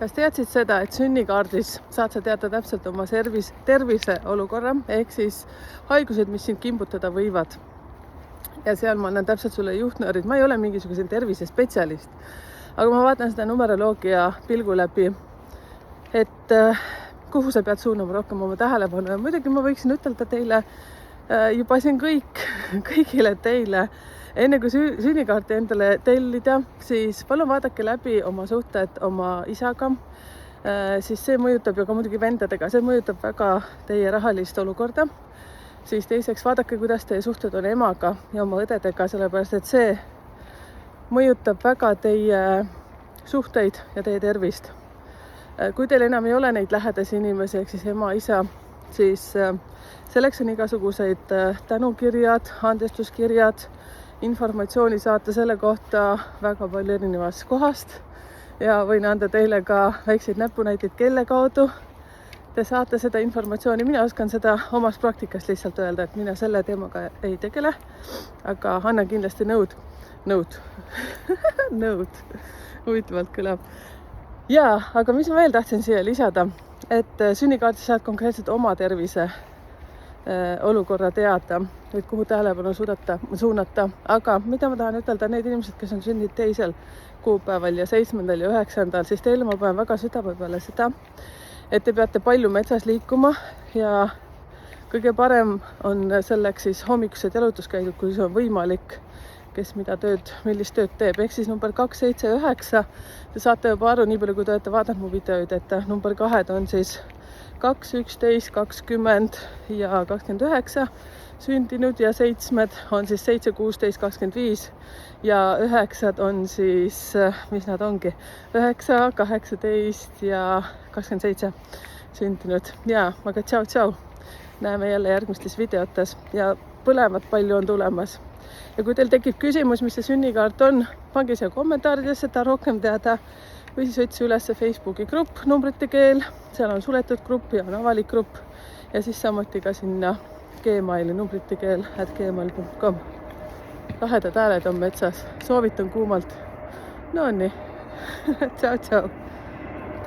Kas teadsid seda, et sünnikaardis saad sa teada täpselt oma tervise olukorra ehk siis haigused, mis sind kimbutada võivad? Ja seal ma annan täpselt sulle juhtnöörid. Ma ei ole mingisugune tervisespetsialist, aga ma vaatan seda numeroloogia pilgu läbi, et kuhu sa pead suunama rohkem oma tähelepanu. Ja muidugi ma võiksin ütelda teile juba siin kõigile teile, enne kui sünnikaarti endale tellida, siis palun vaadake läbi oma suhted oma isaga, siis see mõjutab ju ka muidugi vendadega, see mõjutab väga teie rahalist olukorda. Siis teiseks vaadake, kuidas teie suhted on emaga ja oma õdedega, sellepärast et see mõjutab väga teie suhteid ja teie tervist. Kui teil enam ei ole neid lähedasi inimesi, ehk siis ema, isa, siis selleks on igasuguseid tänukirjad, andestuskirjad, informatsiooni saata selle kohta väga palju erinevast kohast ja võin anda teile ka väikseid näpunäiteid, kelle kaudu te saate seda informatsiooni. Mina oskan seda omast praktikast lihtsalt öelda, et mina selle teemaga ei tegele, aga annan kindlasti nõud. Nõud. Huvitavalt kõlab. Ja, aga mis ma veel tahtsin siia lisada, et sünnikaardis saad konkreetselt oma tervise olukorra teada, et kuhu tähelepanu suunata. Aga mida ma tahan ütelda, need inimesed, kes on sündinud 2. kuupäeval ja 7. ja 9. siis teile ma panen väga südame peale seda, et te peate palju metsas liikuma ja kõige parem on selleks siis hommikused jalutuskäigud, kui see on võimalik, kes millist tööd teeb. Ehk siis number 2, 7 ja 9. Te saate juba aru, nii palju kui te olete vaadanud mu videoid, et number 2 on siis 2, 11, 20 ja 29 sündinud ja 7 on siis 7, 16, 25 ja 9 on siis, mis nad ongi, 9, 18 ja 27 sündinud. Ja, aga tšau. Näeme jälle järgmistes videotes ja põlevat palju on tulemas. Ja kui teil tekib küsimus, mis see sünnikaart on, pange siia kommentaaridesse, seda rohkem teada. Või siis otsi üles Facebooki grupp Numbrite Keel, seal on suletud grupp ja on avalik grupp ja siis samuti ka sinna Gmaili numbritekeel@gmail.com. Lahedad hääled on metsas, soovitan kuumalt. No nii, tšau.